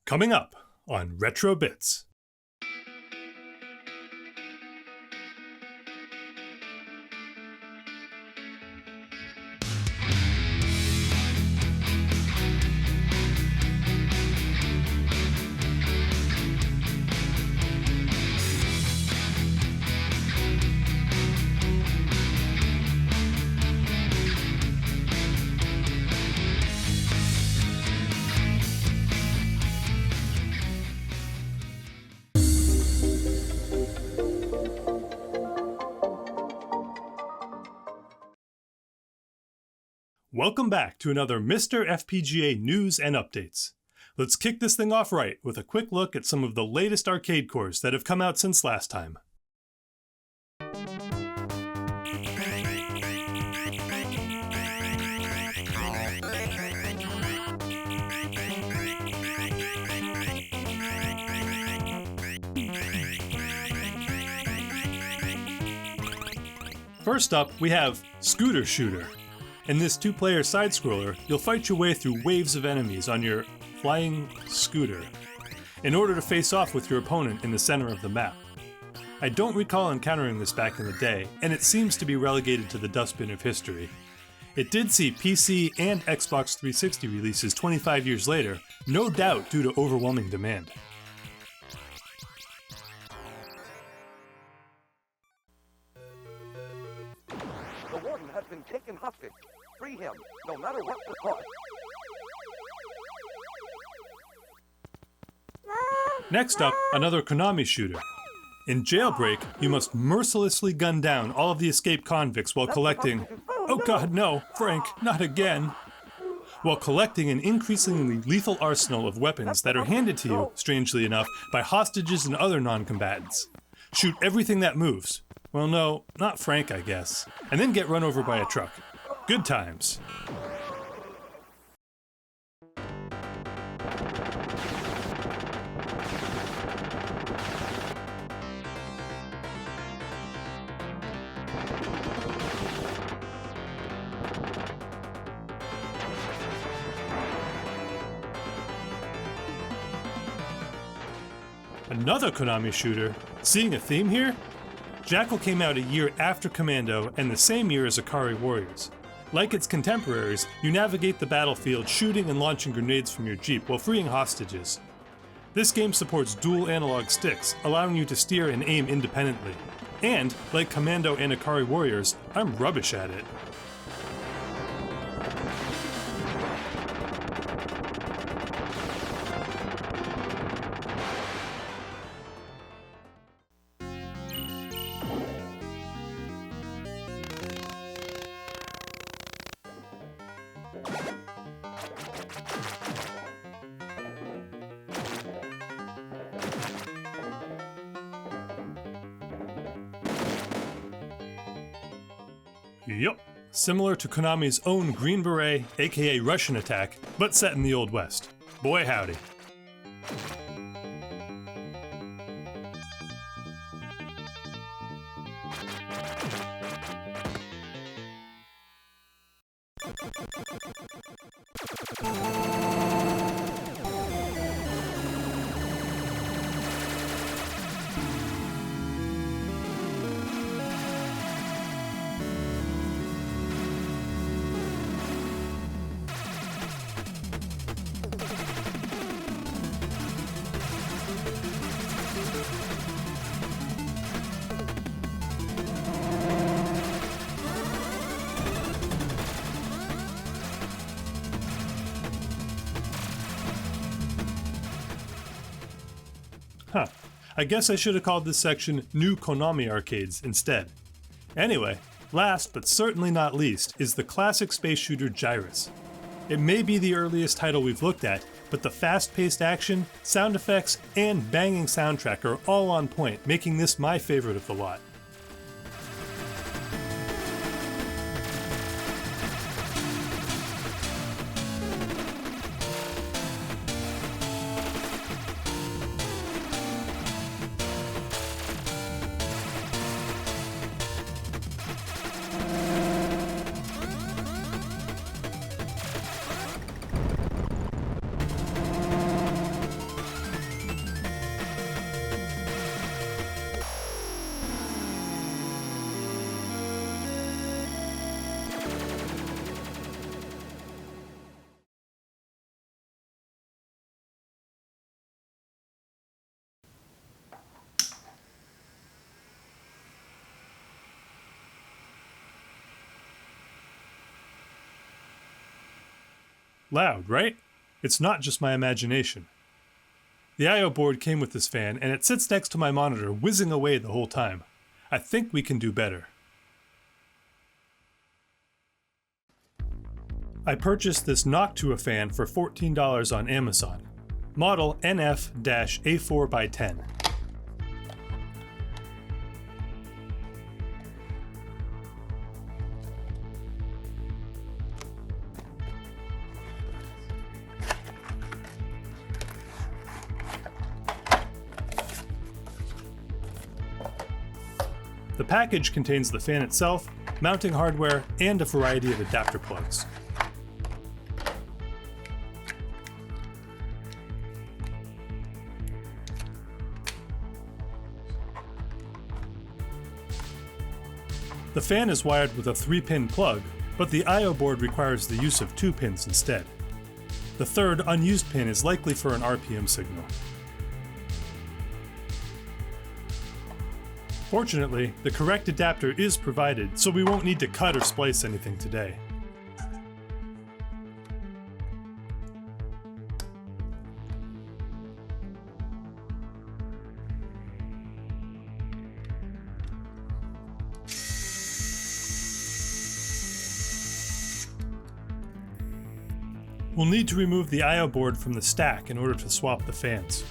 Coming up on Retro Bits. Welcome back to another MiSTer FPGA news and updates. Let's kick this thing off right with a quick look at some of the latest arcade cores that have come out since last time. First up, we have Scooter Shooter. In this two-player side-scroller, you'll fight your way through waves of enemies on your flying scooter in order to face off with your opponent in the center of the map. I don't recall encountering this back in the day, and it seems to be relegated to the dustbin of history. It did see PC and Xbox 360 releases 25 years later, no doubt due to overwhelming demand. The warden has been taken hostage. Free him, no matter what the cost. Next up, another Konami shooter. In Jailbreak, you must mercilessly gun down all of the escaped convicts while collecting... Oh god, no, Frank, not again! While collecting an increasingly lethal arsenal of weapons that are handed to you, strangely enough, by hostages and other non-combatants. Shoot everything that moves. Well, no, not Frank, I guess. And then get run over by a truck. Good times. Another Konami shooter. Seeing a theme here? Jackal came out a year after Commando and the same year as Ikari Warriors. Like its contemporaries, you navigate the battlefield shooting and launching grenades from your Jeep while freeing hostages. This game supports dual analog sticks, allowing you to steer and aim independently. And, like Commando and Ikari Warriors, I'm rubbish at it. Yup, similar to Konami's own Green Beret, aka Russian Attack, but set in the Old West. Boy howdy. Huh. I guess I should have called this section New Konami Arcades instead. Anyway, last but certainly not least is the classic space shooter Gyrus. It may be the earliest title we've looked at, but the fast-paced action, sound effects, and banging soundtrack are all on point, making this my favorite of the lot. Loud, right? It's not just my imagination. The I/O board came with this fan, and it sits next to my monitor, whizzing away the whole time. I think we can do better. I purchased this Noctua fan for $14 on Amazon. Model NF-A4x10. The package contains the fan itself, mounting hardware, and a variety of adapter plugs. The fan is wired with a 3-pin plug, but the I/O board requires the use of 2 pins instead. The third unused pin is likely for an RPM signal. Fortunately, the correct adapter is provided, so we won't need to cut or splice anything today. We'll need to remove the I/O board from the stack in order to swap the fans.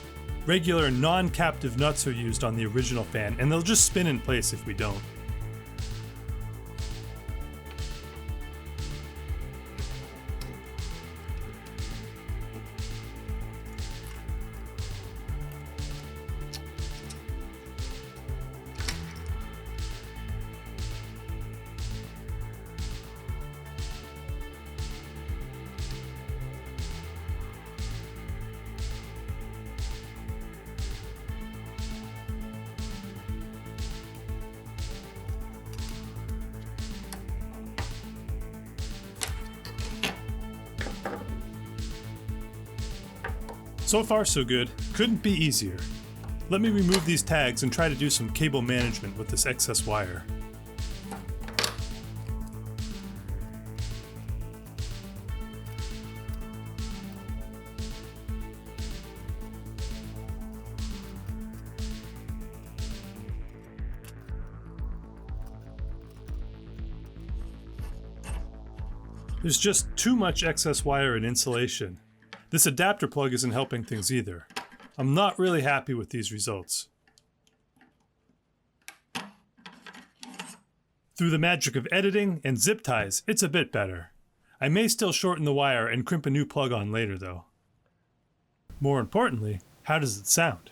Regular non-captive nuts are used on the original fan, and they'll just spin in place if we don't. So far so good, couldn't be easier. Let me remove these tags and try to do some cable management with this excess wire. There's just too much excess wire and insulation. This adapter plug isn't helping things either. I'm not really happy with these results. Through the magic of editing and zip ties, it's a bit better. I may still shorten the wire and crimp a new plug on later though. More importantly, how does it sound?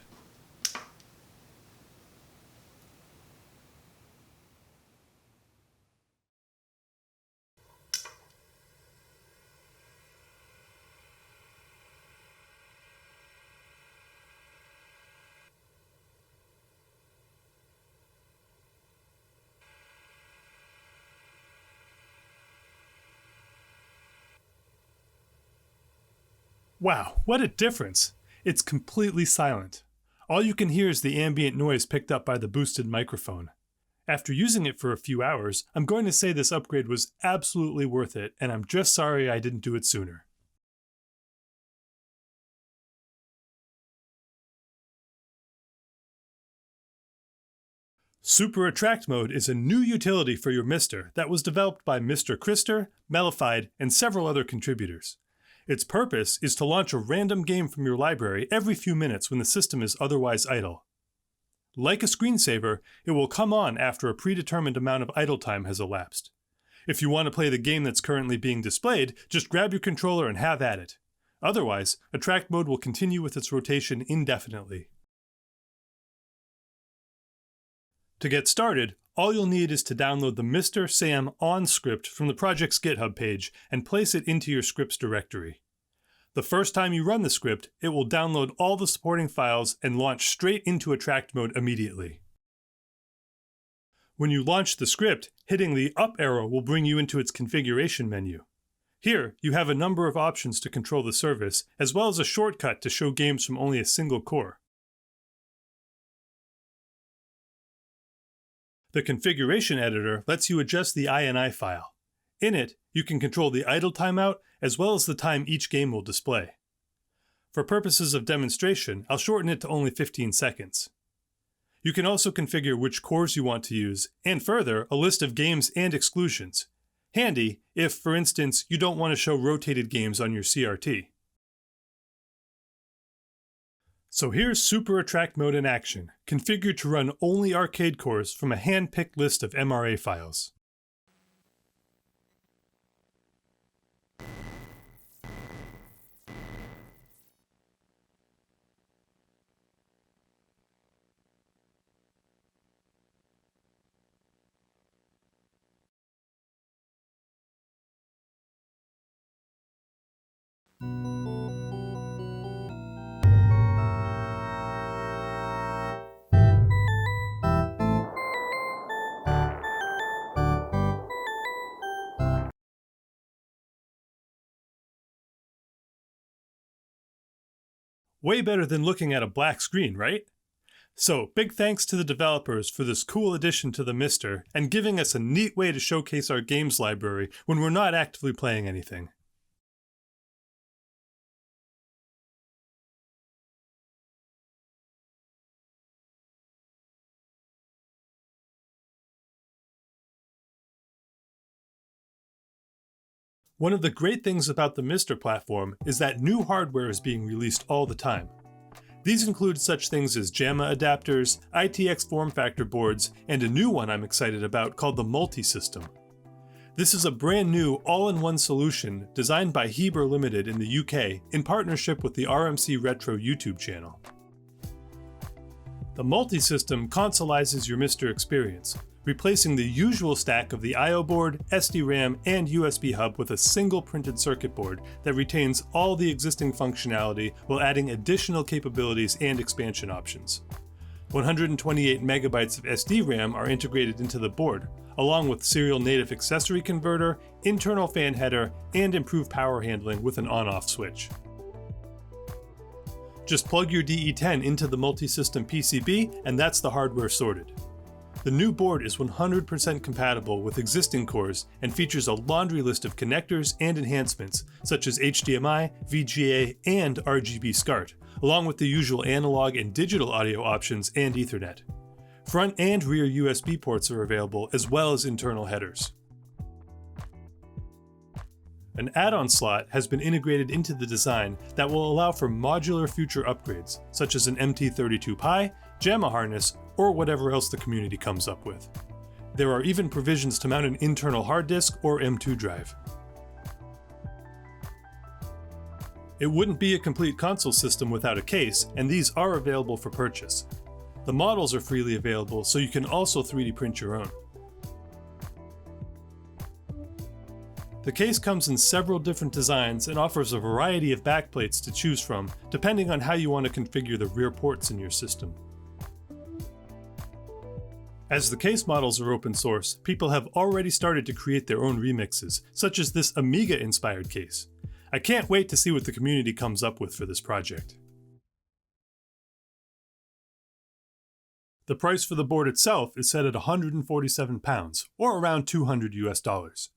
Wow, what a difference! It's completely silent. All you can hear is the ambient noise picked up by the boosted microphone. After using it for a few hours, I'm going to say this upgrade was absolutely worth it, and I'm just sorry I didn't do it sooner. Super Attract Mode is a new utility for your MiSTer that was developed by Mr. Krister, Mellified, and several other contributors. Its purpose is to launch a random game from your library every few minutes when the system is otherwise idle. Like a screensaver, it will come on after a predetermined amount of idle time has elapsed. If you want to play the game that's currently being displayed, just grab your controller and have at it. Otherwise, Attract Mode will continue with its rotation indefinitely. To get started, all you'll need is to download the MiSTer SAM on script from the project's GitHub page and place it into your scripts directory. The first time you run the script, it will download all the supporting files and launch straight into Attract Mode immediately. When you launch the script, hitting the up arrow will bring you into its configuration menu. Here, you have a number of options to control the service, as well as a shortcut to show games from only a single core. The configuration editor lets you adjust the INI file. In it, you can control the idle timeout as well as the time each game will display. For purposes of demonstration, I'll shorten it to only 15 seconds. You can also configure which cores you want to use, and further, a list of games and exclusions. Handy if, for instance, you don't want to show rotated games on your CRT. So here's Super Attack Mode in action, configured to run only arcade cores from a hand-picked list of MRA files. Way better than looking at a black screen, right? So, big thanks to the developers for this cool addition to the MiSTer and giving us a neat way to showcase our games library when we're not actively playing anything. One of the great things about the MiSTer platform is that new hardware is being released all the time. These include such things as JAMA adapters, ITX form factor boards, and a new one I'm excited about called the Multisystem. This is a brand new all-in-one solution designed by Heber Limited in the UK in partnership with the RMC Retro YouTube channel. The Multisystem consoleizes your MiSTer experience, replacing the usual stack of the I/O board, SD-RAM, and USB hub with a single printed circuit board that retains all the existing functionality while adding additional capabilities and expansion options. 128 megabytes of SD-RAM are integrated into the board, along with serial native accessory converter, internal fan header, and improved power handling with an on-off switch. Just plug your DE10 into the Multisystem PCB and that's the hardware sorted. The new board is 100% compatible with existing cores and features a laundry list of connectors and enhancements such as HDMI, VGA, and RGB SCART, along with the usual analog and digital audio options and Ethernet. Front and rear USB ports are available as well as internal headers. An add-on slot has been integrated into the design that will allow for modular future upgrades, such as an MT32 Pi, JAMA harness, or whatever else the community comes up with. There are even provisions to mount an internal hard disk or M2 drive. It wouldn't be a complete console system without a case, and these are available for purchase. The models are freely available, so you can also 3D print your own. The case comes in several different designs and offers a variety of backplates to choose from, depending on how you want to configure the rear ports in your system. As the case models are open source, people have already started to create their own remixes, such as this Amiga-inspired case. I can't wait to see what the community comes up with for this project. The price for the board itself is set at £147, or around $200 US.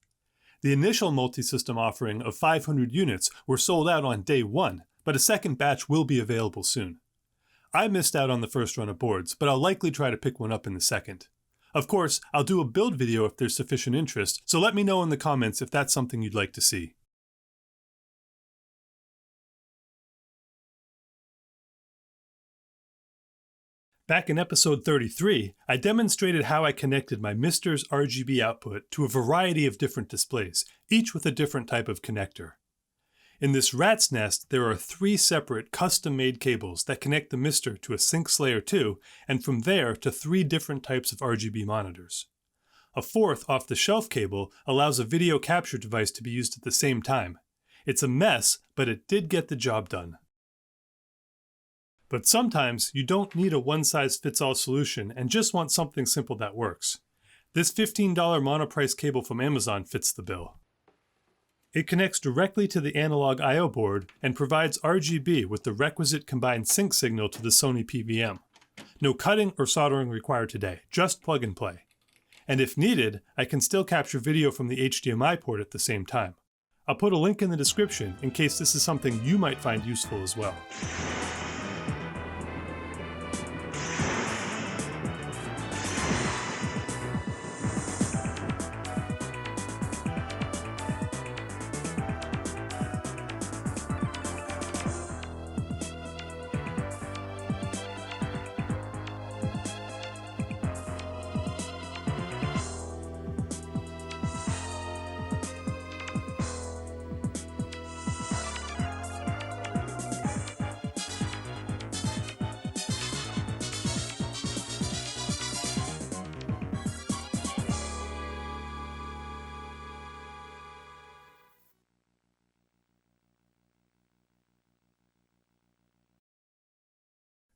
The initial Multisystem offering of 500 units were sold out on day one, but a second batch will be available soon. I missed out on the first run of boards, but I'll likely try to pick one up in the second. Of course, I'll do a build video if there's sufficient interest, so let me know in the comments if that's something you'd like to see. Back in episode 33, I demonstrated how I connected my MiSTer's RGB output to a variety of different displays, each with a different type of connector. In this rat's nest, there are 3 separate custom-made cables that connect the MiSTer to a Syncs Layer 2, and from there to 3 different types of RGB monitors. A 4th off-the-shelf cable allows a video capture device to be used at the same time. It's a mess, but it did get the job done. But sometimes you don't need a one-size-fits-all solution and just want something simple that works. This $15 monoprice cable from Amazon fits the bill. It connects directly to the analog I/O board and provides RGB with the requisite combined sync signal to the Sony PVM. No cutting or soldering required today, just plug and play. And if needed, I can still capture video from the HDMI port at the same time. I'll put a link in the description in case this is something you might find useful as well.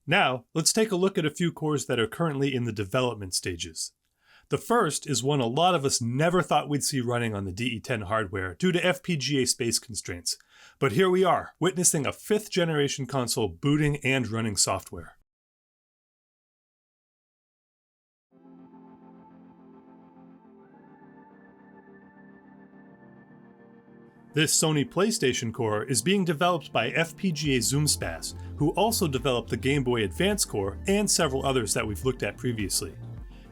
Now, let's take a look at a few cores that are currently in the development stages. The first is one a lot of us never thought we'd see running on the DE10 hardware due to FPGA space constraints, but here we are, witnessing a 5th generation console booting and running software. This Sony Playstation core is being developed by FPGA ZoomSpass, who also developed the Game Boy Advance core and several others that we've looked at previously.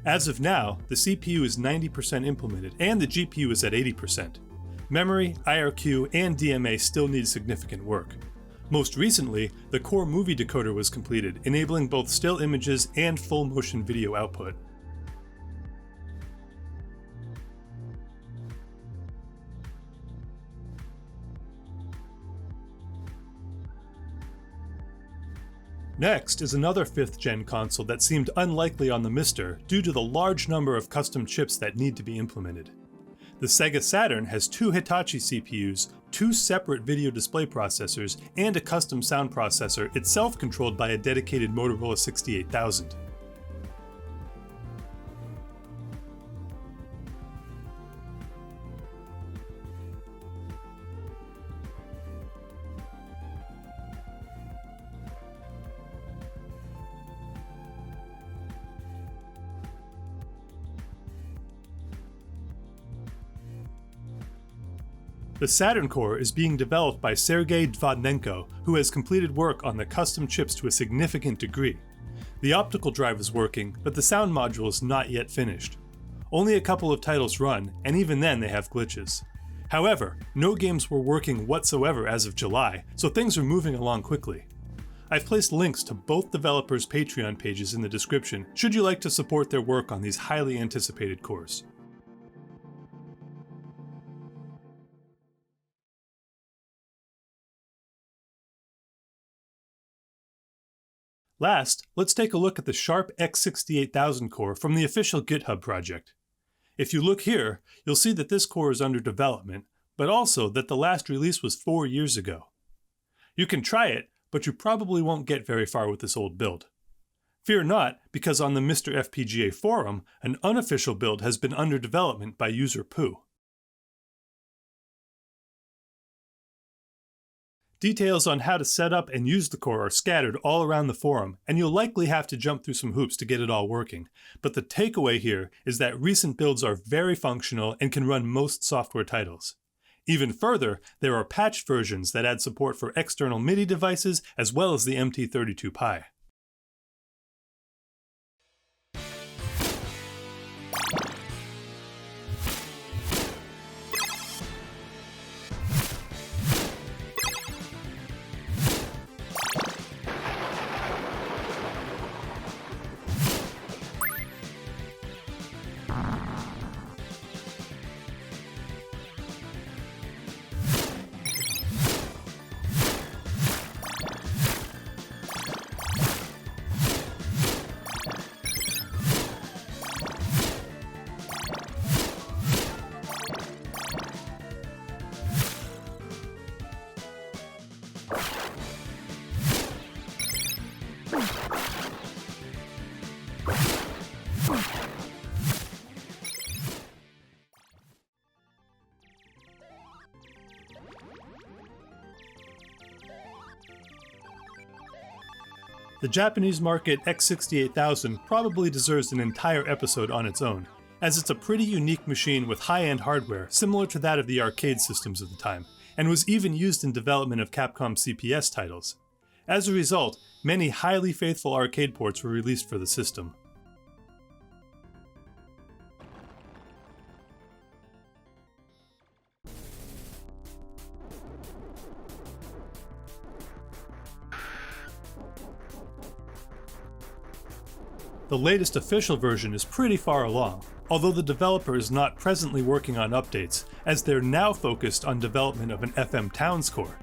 As of now, the CPU is 90% implemented and the GPU is at 80%. Memory, IRQ, and DMA still need significant work. Most recently, the core movie decoder was completed, enabling both still images and full motion video output. Next is another 5th gen console that seemed unlikely on the MiSTer due to the large number of custom chips that need to be implemented. The Sega Saturn has 2 Hitachi CPUs, 2 separate video display processors, and a custom sound processor itself controlled by a dedicated Motorola 68000. The Saturn core is being developed by Sergei Dvodnenko, who has completed work on the custom chips to a significant degree. The optical drive is working, but the sound module is not yet finished. Only a couple of titles run, and even then they have glitches. However, no games were working whatsoever as of July, so things are moving along quickly. I've placed links to both developers' Patreon pages in the description should you like to support their work on these highly anticipated cores. Last, let's take a look at the Sharp X68000 core from the official GitHub project. If you look here, you'll see that this core is under development, but also that the last release was 4 years ago. You can try it, but you probably won't get very far with this old build. Fear not, because on the MiSTer FPGA forum, an unofficial build has been under development by user Poo. Details on how to set up and use the core are scattered all around the forum, and you'll likely have to jump through some hoops to get it all working. But the takeaway here is that recent builds are very functional and can run most software titles. Even further, there are patched versions that add support for external MIDI devices as well as the MT32 Pi. The Japanese market X68000 probably deserves an entire episode on its own, as it's a pretty unique machine with high-end hardware similar to that of the arcade systems of the time. and was even used in development of Capcom CPS titles. As a result, many highly faithful arcade ports were released for the system. The latest official version is pretty far along, although the developer is not presently working on updates, as they're now focused on development of an FM Towns core.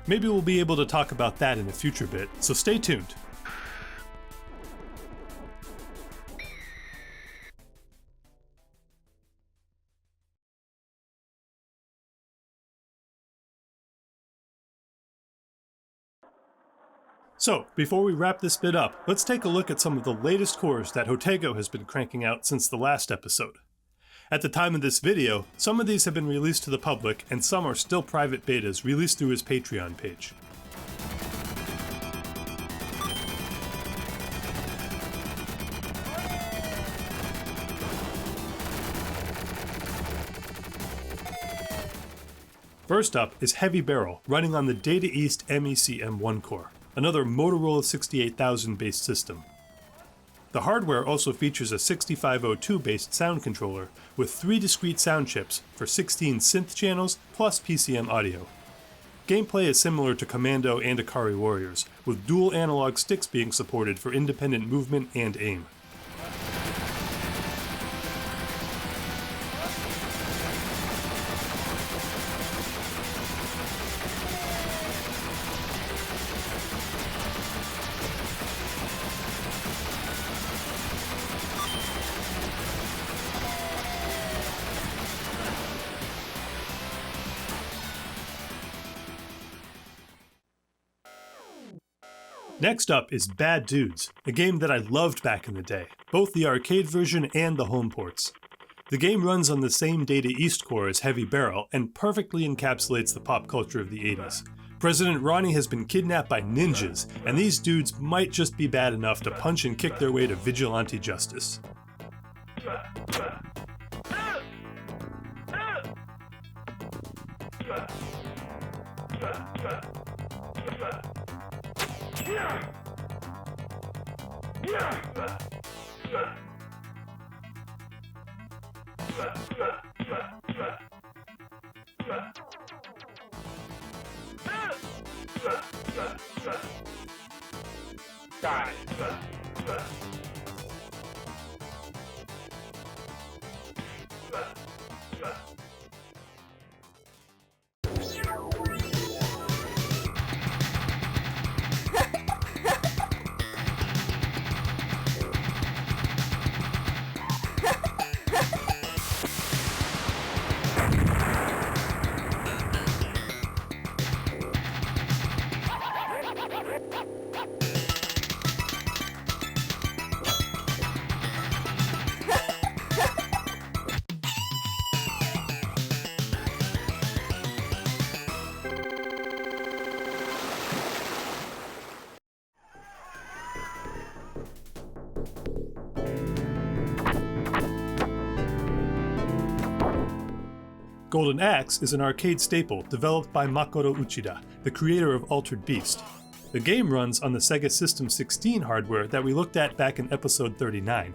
Maybe we'll be able to talk about that in a future bit, so stay tuned. So, before we wrap this bit up, let's take a look at some of the latest cores that Jotego has been cranking out since the last episode. At the time of this video, some of these have been released to the public and some are still private betas released through his Patreon page. First up is Heavy Barrel, running on the Data East MEC M1 core, another Motorola 68000 based system. The hardware also features a 6502 based sound controller with 3 discrete sound chips for 16 synth channels plus PCM audio. Gameplay is similar to Commando and Akari Warriors, with dual analog sticks being supported for independent movement and aim. Next up is Bad Dudes, a game that I loved back in the day, both the arcade version and the home ports. The game runs on the same Data East core as Heavy Barrel and perfectly encapsulates the pop culture of the 80s. President Ronnie has been kidnapped by ninjas, and these dudes might just be bad enough to punch and kick their way to vigilante justice. Golden Axe is an arcade staple developed by Makoto Uchida, the creator of Altered Beast. The game runs on the Sega System 16 hardware that we looked at back in episode 39.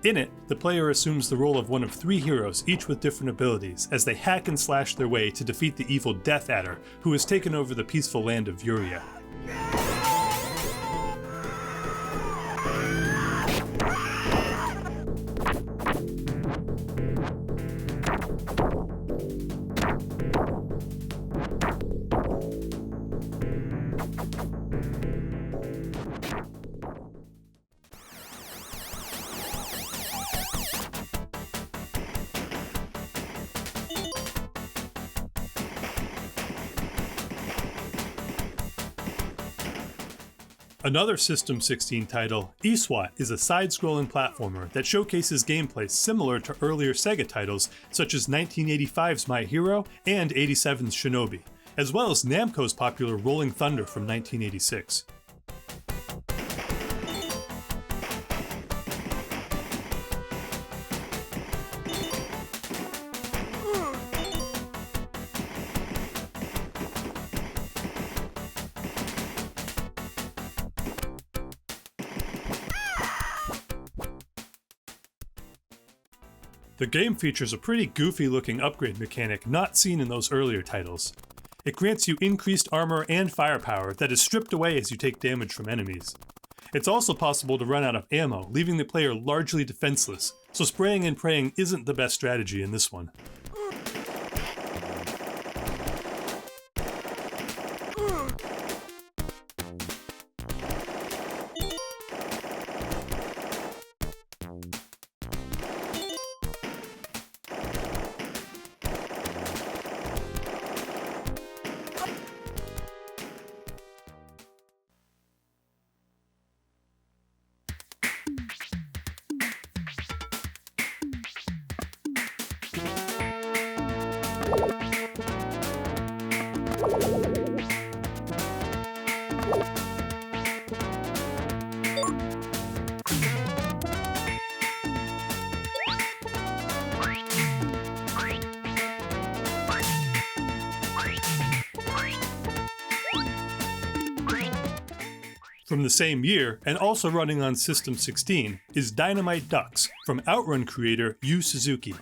In it, the player assumes the role of one of 3 heroes, each with different abilities, as they hack and slash their way to defeat the evil Death Adder, who has taken over the peaceful land of Yuria. Another System 16 title, eSWAT, is a side-scrolling platformer that showcases gameplay similar to earlier Sega titles such as 1985's My Hero and 87's Shinobi, as well as Namco's popular Rolling Thunder from 1986. The game features a pretty goofy looking upgrade mechanic not seen in those earlier titles. It grants you increased armor and firepower that is stripped away as you take damage from enemies. It's also possible to run out of ammo, leaving the player largely defenseless, so spraying and praying isn't the best strategy in this one. From the same year, and also running on System 16, is Dynamite Ducks from Outrun creator Yu Suzuki.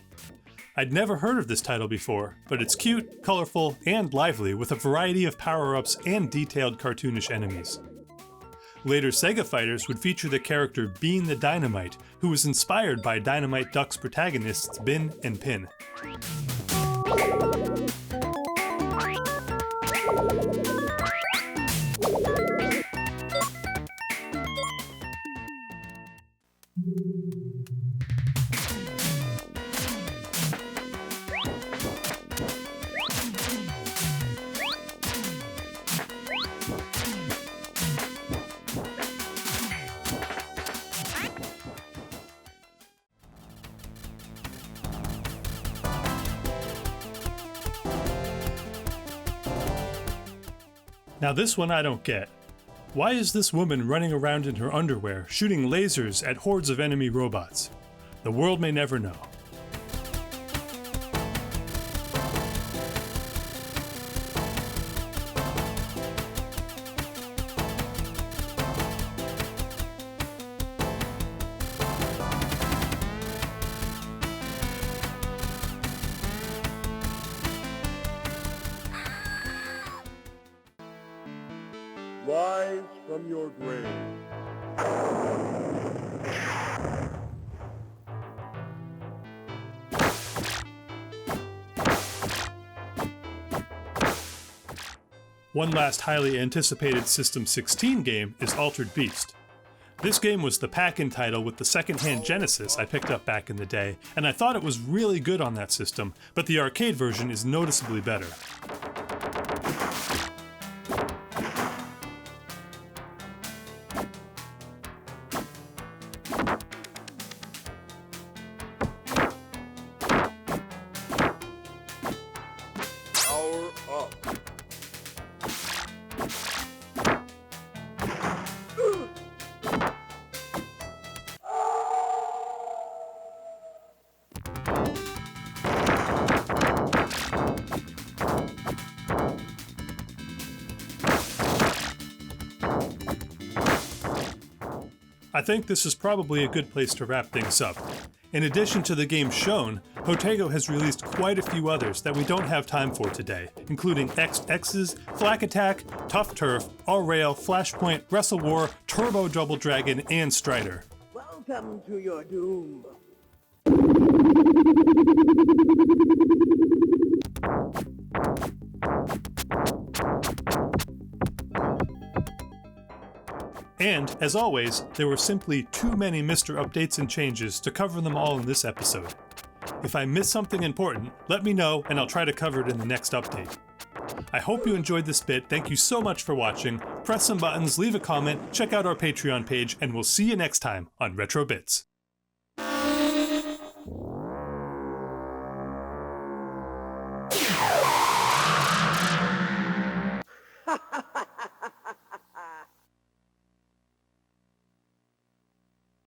I'd never heard of this title before, but it's cute, colorful, and lively with a variety of power-ups and detailed cartoonish enemies. Later Sega fighters would feature the character Bean the Dynamite, who was inspired by Dynamite Ducks protagonists Bin and Pin. Now this one I don't get. Why is this woman running around in her underwear, shooting lasers at hordes of enemy robots? The world may never know. Rise from your grave. One last highly anticipated System 16 game is Altered Beast. This game was the pack-in title with the second-hand Genesis I picked up back in the day, and I thought it was really good on that system, but the arcade version is noticeably better. Power up. I think this is probably a good place to wrap things up. In addition to the games shown, Jotego has released quite a few others that we don't have time for today, including XX's, Flak Attack, Tough Turf, All-Rail, Flashpoint, Wrestle War, Turbo Double Dragon, and Strider. Welcome to your doom. And, as always, there were simply too many MiSTer updates and changes to cover them all in this episode. If I miss something important, let me know and I'll try to cover it in the next update. I hope you enjoyed this bit, thank you so much for watching, press some buttons, leave a comment, check out our Patreon page, and we'll see you next time on Retro Bits.